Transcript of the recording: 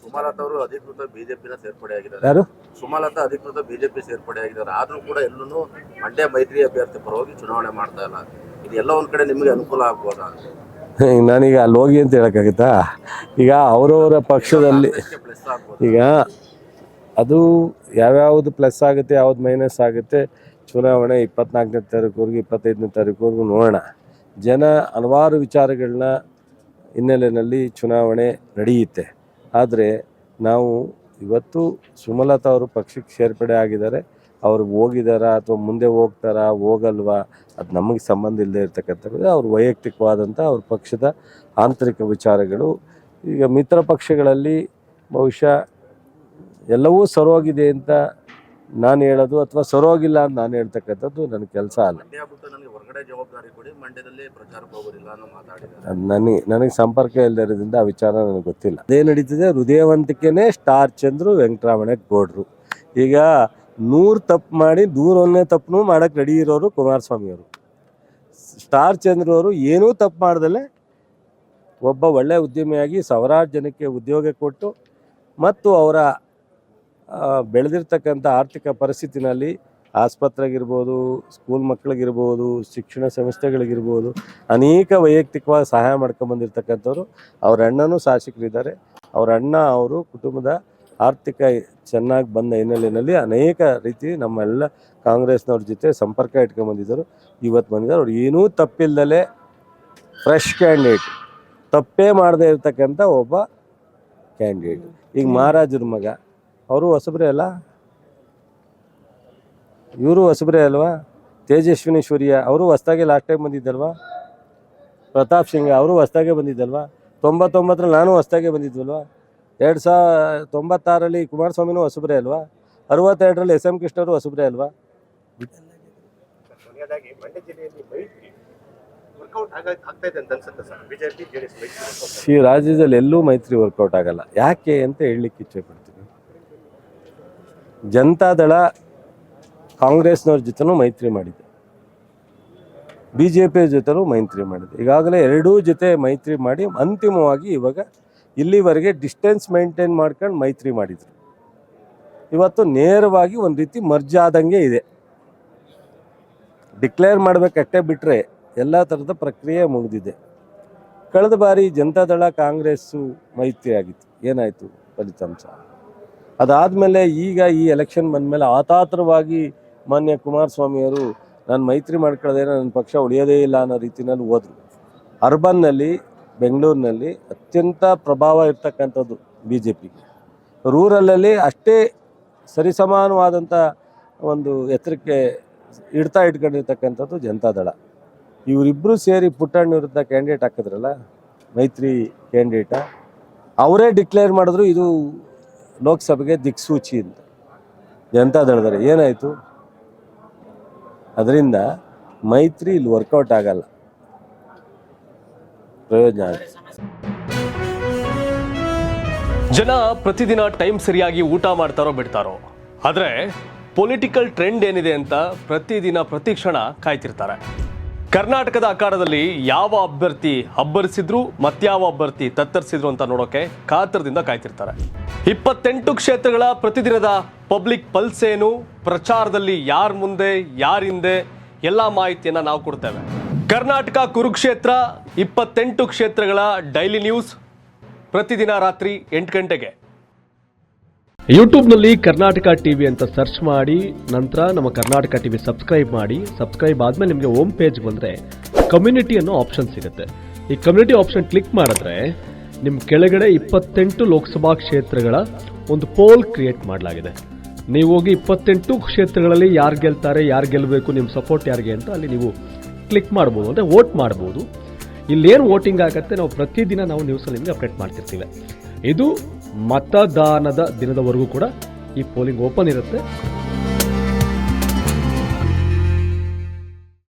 ಸುಮಲತಾ ಅವರು ಅಧಿಕೃತ ಬಿಜೆಪಿನ ಸೇರ್ಪಡೆ ಆಗಿದ್ದಾರೆ. ಯಾರು? ಸುಮಲತಾ ಅಧಿಕೃತ ಬಿಜೆಪಿ ಸೇರ್ಪಡೆ ಆಗಿದ್ದಾರೆ. ಆದ್ರೂ ಕೂಡ ಎಲ್ಲೂ ಮಂಡ್ಯ ಮೈತ್ರಿ ಅಭ್ಯರ್ಥಿ ಪರವಾಗಿ ಚುನಾವಣೆ ಮಾಡ್ತಾ ಇಲ್ಲ. ಇದೆಲ್ಲ ಒಂದ್ ಕಡೆ ನಿಮಗೆ ಅನುಕೂಲ ಆಗ್ಬೋದಾ? ನಾನೀಗ ಅಲ್ಲಿ ಹೋಗಿ ಅಂತ ಹೇಳಕ್ಕಾಗುತ್ತಾ? ಈಗ ಅವರವರ ಪಕ್ಷದಲ್ಲಿ ಈಗ ಅದು ಯಾವ್ಯಾವುದು ಪ್ಲಸ್ ಆಗುತ್ತೆ, ಯಾವ್ದು ಮೈನಸ್ ಆಗುತ್ತೆ, ಚುನಾವಣೆ 24ನೇ ತಾರೀಕುವರೆಗೂ 25ನೇ ತಾರೀಕುವರೆಗೂ ನೋಡೋಣ. ಜನ ಹಲವಾರು ವಿಚಾರಗಳನ್ನ ಹಿನ್ನೆಲೆಯಲ್ಲಿ ಚುನಾವಣೆ ನಡೆಯುತ್ತೆ. ಆದರೆ ನಾವು ಇವತ್ತು ಸುಮಲತಾ ಅವರು ಪಕ್ಷಕ್ಕೆ ಸೇರ್ಪಡೆ ಆಗಿದ್ದಾರೆ, ಅವ್ರು ಹೋಗಿದಾರಾ ಅಥವಾ ಮುಂದೆ ಹೋಗ್ತಾರಾ ಹೋಗಲ್ವಾ ಅದು ನಮಗೆ ಸಂಬಂಧ ಇಲ್ಲದೆ ಇರ್ತಕ್ಕಂಥದ್ದು ಅವ್ರ ವೈಯಕ್ತಿಕವಾದಂಥ ಅವ್ರ ಪಕ್ಷದ ಆಂತರಿಕ ವಿಚಾರಗಳು. ಈಗ ಮಿತ್ರ ಪಕ್ಷಗಳಲ್ಲಿ ಬಹುಶಃ ಎಲ್ಲವೂ ಸರೋಗಿದೆ ಅಂತ ನಾನು ಹೇಳೋದು ಅಥವಾ ಸರೋಗಿಲ್ಲ ಅಂತ ನಾನು ಹೇಳ್ತಕ್ಕಂಥದ್ದು ನನ್ನ ಕೆಲಸ ಅಲ್ಲ. ನನಗೆ ಸಂಪರ್ಕ ಇಲ್ಲದಿರೋದ್ರಿಂದ ಆ ವಿಚಾರ ನನಗೆ ಗೊತ್ತಿಲ್ಲ. ಅದೇ ನಡೀತಿದೆ. ಹೃದಯವಂತಿಕೆನೇ ಸ್ಟಾರ್ ಚಂದ್ರು ವೆಂಕಟರಮಣ ಗೌಡ್ರು. ಈಗ 100 ತಪ್ಪು ಮಾಡಿ 101ನೇ ತಪ್ಪು ಮಾಡೋಕ್ಕೆ ರೆಡಿ ಇರೋರು ಕುಮಾರಸ್ವಾಮಿ ಅವರು. ಸ್ಟಾರ್ ಚಂದ್ರು ಅವರು ಏನೂ ತಪ್ಪು ಮಾಡ್ದಲೆ ಒಬ್ಬ ಒಳ್ಳೆಯ ಉದ್ಯಮಿಯಾಗಿ ಸಾವಿರಾರು ಜನಕ್ಕೆ ಉದ್ಯೋಗ ಕೊಟ್ಟು ಮತ್ತು ಅವರ ಬೆಳೆದಿರ್ತಕ್ಕಂಥ ಆರ್ಥಿಕ ಪರಿಸ್ಥಿತಿನಲ್ಲಿ ಆಸ್ಪತ್ರೆಗಿರ್ಬೋದು, ಸ್ಕೂಲ್ ಮಕ್ಕಳಿಗಿರ್ಬೋದು, ಶಿಕ್ಷಣ ಸಂಸ್ಥೆಗಳಿಗಿರ್ಬೋದು ಅನೇಕ ವೈಯಕ್ತಿಕವಾಗಿ ಸಹಾಯ ಮಾಡ್ಕೊಂಬಂದಿರ್ತಕ್ಕಂಥವ್ರು. ಅವ್ರ ಅಣ್ಣನೂ ಶಾಸಕರಿದ್ದಾರೆ. ಅವ್ರ ಅಣ್ಣ ಅವರು ಕುಟುಂಬದ ಆರ್ಥಿಕ ಚೆನ್ನಾಗಿ ಬಂದ ಹಿನ್ನೆಲೆಯಲ್ಲಿ ಅನೇಕ ರೀತಿ ನಮ್ಮೆಲ್ಲ ಕಾಂಗ್ರೆಸ್ನವ್ರ ಜೊತೆ ಸಂಪರ್ಕ ಇಟ್ಕೊಂಬಂದಿದ್ದರು. ಇವತ್ತು ಬಂದಿದ್ದಾರೆ. ಅವ್ರು ಏನೂ ತಪ್ಪಿಲ್ದಲೆ ಫ್ರೆಶ್ ಕ್ಯಾಂಡಿಡೇಟ್, ತಪ್ಪೇ ಮಾಡದೇ ಇರ್ತಕ್ಕಂಥ ಒಬ್ಬ ಕ್ಯಾಂಡಿಡೇಟ್. ಈಗ ಮಹಾರಾಜರ ಮಗ ಅವರು ಹೊಸಬ್ರೆ ಅಲ್ಲ, ಇವರು ಹೊಸಬ್ರೆ ಅಲ್ವಾ? ತೇಜಸ್ವಿನಿ ಸೂರ್ಯ ಅವರು ಹೊಸ್ದಾಗೆ ಲಾಸ್ಟ್ ಟೈಮ್ ಬಂದಿದ್ದಲ್ವಾ? ಪ್ರತಾಪ್ ಸಿಂಗ್ ಅವರು ಹೊಸ್ದಾಗೆ ಬಂದಿದ್ದಲ್ವಾ? 99ರಲ್ಲಿ ನಾನು ಹೊಸ್ದಾಗೆ ಬಂದಿದ್ವಲ್ವಾ? 2096ರಲ್ಲಿ ಕುಮಾರಸ್ವಾಮಿನೂ ಹೊಸಬ್ರೆ ಅಲ್ವಾ? 62ರಲ್ಲಿ SM ಕೃಷ್ಣರು ಹೊಸಬ್ರೆ ಅಲ್ವಾ? ಈ ರಾಜ್ಯದಲ್ಲಿ ಎಲ್ಲೂ ಮೈತ್ರಿ ವರ್ಕೌಟ್ ಆಗಲ್ಲ. ಯಾಕೆ ಅಂತ ಹೇಳಲಿಕ್ಕೆ ಇಚ್ಛೆ ಪಡ್ತೀನಿ. ಜನತಾದಳ ಕಾಂಗ್ರೆಸ್ನವ್ರ ಜೊತೆನೂ ಮೈತ್ರಿ ಮಾಡಿದೆ, BJP ಜೊತೆನೂ ಮೈತ್ರಿ ಮಾಡಿದೆ. ಈಗಾಗಲೇ ಎರಡೂ ಜೊತೆ ಮೈತ್ರಿ ಮಾಡಿ ಅಂತಿಮವಾಗಿ ಇವಾಗ ಇಲ್ಲಿವರೆಗೆ ಡಿಸ್ಟೆನ್ಸ್ ಮೇಂಟೈನ್ ಮಾಡ್ಕೊಂಡು ಮೈತ್ರಿ ಮಾಡಿದ್ರು. ಇವತ್ತು ನೇರವಾಗಿ ಒಂದು ರೀತಿ ಮರ್ಜ್ ಆದಂಗೆ ಇದೆ. ಡಿಕ್ಲೇರ್ ಮಾಡಬೇಕಷ್ಟೇ ಬಿಟ್ಟರೆ ಎಲ್ಲ ಥರದ ಪ್ರಕ್ರಿಯೆ ಮುಗಿದಿದೆ. ಕಳೆದ ಬಾರಿ ಜನತಾದಳ ಕಾಂಗ್ರೆಸ್ಸು ಮೈತ್ರಿ ಆಗಿತ್ತು, ಏನಾಯಿತು ಫಲಿತಾಂಶ? ಅದಾದಮೇಲೆ ಈಗ ಈ ಎಲೆಕ್ಷನ್ ಬಂದಮೇಲೆ ಆತಾತರವಾಗಿ ಮಾನ್ಯ ಕುಮಾರಸ್ವಾಮಿಯವರು ನಾನು ಮೈತ್ರಿ ಮಾಡ್ಕೊಳ್ಳೋದೇ ನನ್ನ ಪಕ್ಷ ಉಳಿಯೋದೇ ಇಲ್ಲ ಅನ್ನೋ ರೀತಿಯಲ್ಲಿ ಹೋದರು. ಅರ್ಬನ್ನಲ್ಲಿ ಬೆಂಗಳೂರಿನಲ್ಲಿ ಅತ್ಯಂತ ಪ್ರಭಾವ ಇರ್ತಕ್ಕಂಥದ್ದು BJPಗೆ. ರೂರಲಲ್ಲಿ ಅಷ್ಟೇ ಸರಿಸಮಾನವಾದಂಥ ಒಂದು ಎತ್ತರಕ್ಕೆ ಇಟ್ಕೊಂಡಿರ್ತಕ್ಕಂಥದ್ದು ಜನತಾದಳ. ಇವರಿಬ್ಬರು ಸೇರಿ ಪುಟ್ಟಣ್ಣ ವಿರುದ್ಧ ಕ್ಯಾಂಡಿಡೇಟ್ ಹಾಕಿದ್ರಲ್ಲ, ಮೈತ್ರಿ ಕ್ಯಾಂಡಿಡೇಟ, ಅವರೇ ಡಿಕ್ಲೇರ್ ಮಾಡಿದ್ರು ಇದು ಲೋಕಸಭೆಗೆ ದಿಕ್ಸೂಚಿ ಅಂತ ಜನತಾದಳದಲ್ಲಿ. ಏನಾಯಿತು? ಅದರಿಂದ ಮೈತ್ರಿ ಇಲ್ಲಿ ವರ್ಕೌಟ್ ಆಗಲ್ಲ, ಪ್ರಯೋಜನ ಆಗುತ್ತೆ. ಜನ ಪ್ರತಿದಿನ ಟೈಮ್ ಸರಿಯಾಗಿ ಊಟ ಮಾಡ್ತಾರೋ ಬಿಡ್ತಾರೋ, ಆದರೆ ಪೊಲಿಟಿಕಲ್ ಟ್ರೆಂಡ್ ಏನಿದೆ ಅಂತ ಪ್ರತಿದಿನ ಪ್ರತಿಕ್ಷಣ ಕಾಯ್ತಿರ್ತಾರೆ. ಕರ್ನಾಟಕದ ಅಖಾಡದಲ್ಲಿ ಯಾವ ಅಭ್ಯರ್ಥಿ ಅಬ್ಬರಿಸಿದ್ರು ಮತ್ಯಾವ ಅಭ್ಯರ್ಥಿ ತತ್ತರಿಸಿದ್ರು ಅಂತ ನೋಡೋಕೆ ಕಾತರದಿಂದ ಕಾಯ್ತಿರ್ತಾರೆ. 28 ಕ್ಷೇತ್ರಗಳ ಪ್ರತಿದಿನದ ಪಬ್ಲಿಕ್ ಪಲ್ಸ್ ಏನು, ಪ್ರಚಾರದಲ್ಲಿ ಯಾರ ಮುಂದೆ ಯಾರ ಹಿಂದೆ ಎಲ್ಲ ಮಾಹಿತಿಯನ್ನು ನಾವು ಕೊಡ್ತೇವೆ. ಕರ್ನಾಟಕ ಕುರುಕ್ಷೇತ್ರ 28 ಕ್ಷೇತ್ರಗಳ ಡೈಲಿ ನ್ಯೂಸ್ ಪ್ರತಿದಿನ ರಾತ್ರಿ 8 ಗಂಟೆಗೆ ಯೂಟ್ಯೂಬ್ನಲ್ಲಿ ಕರ್ನಾಟಕ ಟಿವಿ ಅಂತ ಸರ್ಚ್ ಮಾಡಿ, ನಂತರ ನಮ್ಮ ಕರ್ನಾಟಕ ಟಿವಿ ಸಬ್ಸ್ಕ್ರೈಬ್ ಮಾಡಿ. ಸಬ್ಸ್ಕ್ರೈಬ್ ಆದಮೇಲೆ ನಿಮಗೆ ಹೋಮ್ ಪೇಜ್ ಬಂದರೆ ಕಮ್ಯುನಿಟಿ ಅನ್ನೋ ಆಪ್ಷನ್ ಸಿಗುತ್ತೆ. ಈ ಕಮ್ಯುನಿಟಿ ಆಪ್ಷನ್ ಕ್ಲಿಕ್ ಮಾಡಿದ್ರೆ ನಿಮ್ಮ ಕೆಳಗಡೆ 28 ಲೋಕಸಭಾ ಕ್ಷೇತ್ರಗಳ ಒಂದು ಪೋಲ್ ಕ್ರಿಯೇಟ್ ಮಾಡಲಾಗಿದೆ. ನೀವು ಹೋಗಿ 28 ಕ್ಷೇತ್ರಗಳಲ್ಲಿ ಯಾರು ಗೆಲ್ತಾರೆ, ಯಾರು ಗೆಲ್ಲಬೇಕು, ನಿಮ್ಮ ಸಪೋರ್ಟ್ ಯಾರಿಗೆ ಅಂತ ಅಲ್ಲಿ ನೀವು ಕ್ಲಿಕ್ ಮಾಡ್ಬೋದು, ಅಂದರೆ ವೋಟ್ ಮಾಡ್ಬೋದು. ಇಲ್ಲೇನು ವೋಟಿಂಗ್ ಆಗುತ್ತೆ ನಾವು ಪ್ರತಿದಿನ ನಾವು ನ್ಯೂಸಲ್ಲಿ ನಿಮಗೆ ಅಪ್ಡೇಟ್ ಮಾಡ್ತಿರ್ತೀವಿ. ಇದು ಮತದಾನದ ದಿನದವರೆಗೂ ಕೂಡ ಈ ಪೋಲಿಂಗ್ ಓಪನ್ ಇರುತ್ತೆ.